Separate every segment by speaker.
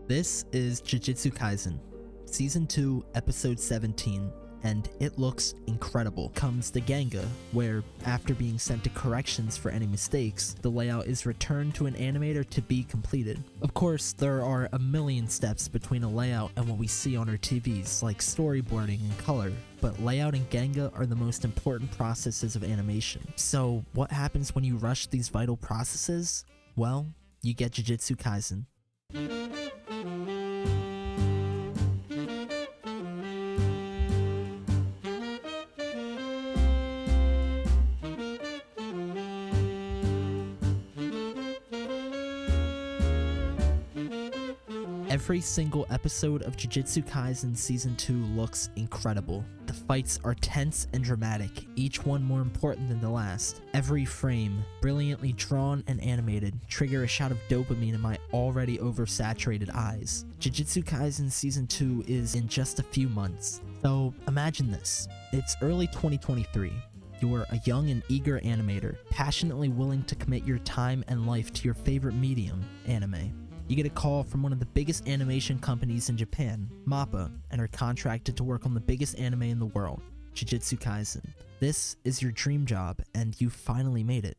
Speaker 1: This is Jujutsu Kaisen, Season 2, Episode 17, and it looks incredible. Comes the Ganga, where, after being sent to corrections for any mistakes, the layout is returned to an animator to be completed. Of course, there are a million steps between a layout and what we see on our TVs, like storyboarding and color, but layout and Ganga are the most important processes of animation. So, what happens when you rush these vital processes? Well, you get Jujutsu Kaisen. Every single episode of Jujutsu Kaisen Season 2 looks incredible. The fights are tense and dramatic, each one more important than the last. Every frame, brilliantly drawn and animated, trigger a shot of dopamine in my already oversaturated eyes. Jujutsu Kaisen Season 2 is in just a few months. So imagine this. It's early 2023. You're a young and eager animator, passionately willing to commit your time and life to your favorite medium, anime. You get a call from one of the biggest animation companies in Japan, Mappa, and are contracted to work on the biggest anime in the world, Jujutsu Kaisen. This is your dream job, and you finally made it.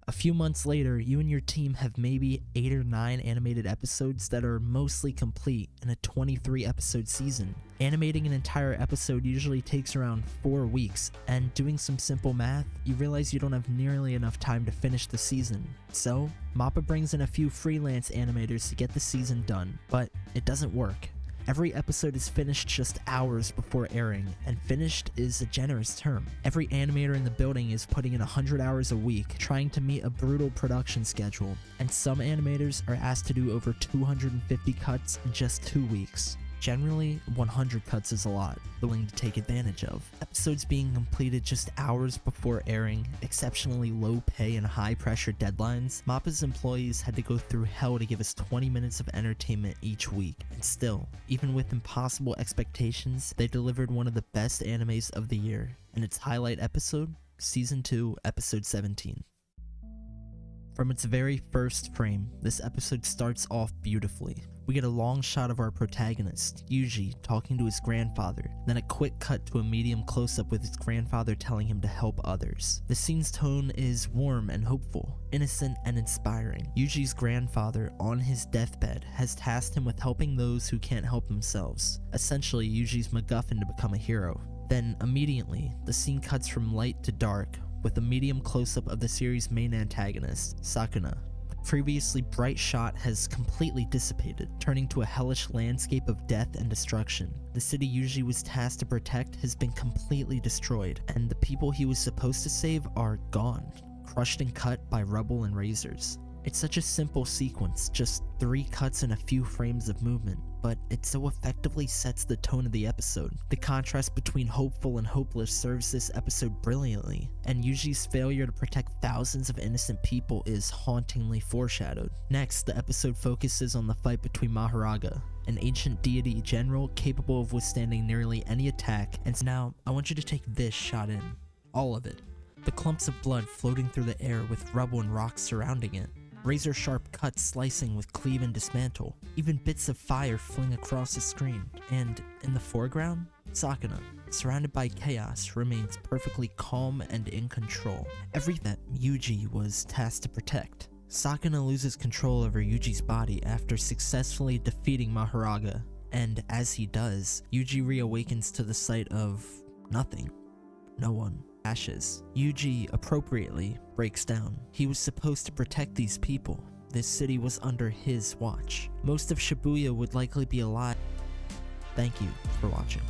Speaker 1: A few months later, you and your team have maybe 8 or 9 animated episodes that are mostly complete in a 23 episode season. Animating an entire episode usually takes around 4 weeks, and doing some simple math, you realize you don't have nearly enough time to finish the season. So, Mappa brings in a few freelance animators to get the season done, but it doesn't work. Every episode is finished just hours before airing, and finished is a generous term. Every animator in the building is putting in 100 hours a week, trying to meet a brutal production schedule, and some animators are asked to do over 250 cuts in just 2 weeks. Generally, 100 cuts is a lot, willing to take advantage of. Episodes being completed just hours before airing, exceptionally low pay and high pressure deadlines, Mappa's employees had to go through hell to give us 20 minutes of entertainment each week. And still, even with impossible expectations, they delivered one of the best animes of the year. And its highlight episode, Season 2, Episode 17. From its very first frame, this episode starts off beautifully. We get a long shot of our protagonist, Yuji, talking to his grandfather, then a quick cut to a medium close-up with his grandfather telling him to help others. The scene's tone is warm and hopeful, innocent and inspiring. Yuji's grandfather, on his deathbed, has tasked him with helping those who can't help themselves, essentially Yuji's MacGuffin to become a hero. Then, immediately, the scene cuts from light to dark, with a medium close-up of the series' main antagonist, Sakuna. The previously bright shot has completely dissipated, turning to a hellish landscape of death and destruction. The city Yuji was tasked to protect has been completely destroyed, and the people he was supposed to save are gone, crushed and cut by rubble and razors. It's such a simple sequence, just 3 cuts and a few frames of movement, but it so effectively sets the tone of the episode. The contrast between hopeful and hopeless serves this episode brilliantly, and Yuji's failure to protect thousands of innocent people is hauntingly foreshadowed. Next, the episode focuses on the fight between Maharaga, an ancient deity general capable of withstanding nearly any attack, and now I want you to take this shot in. All of it. The clumps of blood floating through the air with rubble and rocks surrounding it. Razor-sharp cuts slicing with cleave and dismantle. Even bits of fire fling across the screen. And in the foreground, Sakuna, surrounded by chaos, remains perfectly calm and in control. Everything that Yuji was tasked to protect. Sakuna loses control over Yuji's body after successfully defeating Maharaga. And as he does, Yuji reawakens to the sight of nothing. No one. Ashes. Yuji, appropriately, breaks down. He was supposed to protect these people. This city was under his watch. Most of Shibuya would likely be alive. Thank you for watching.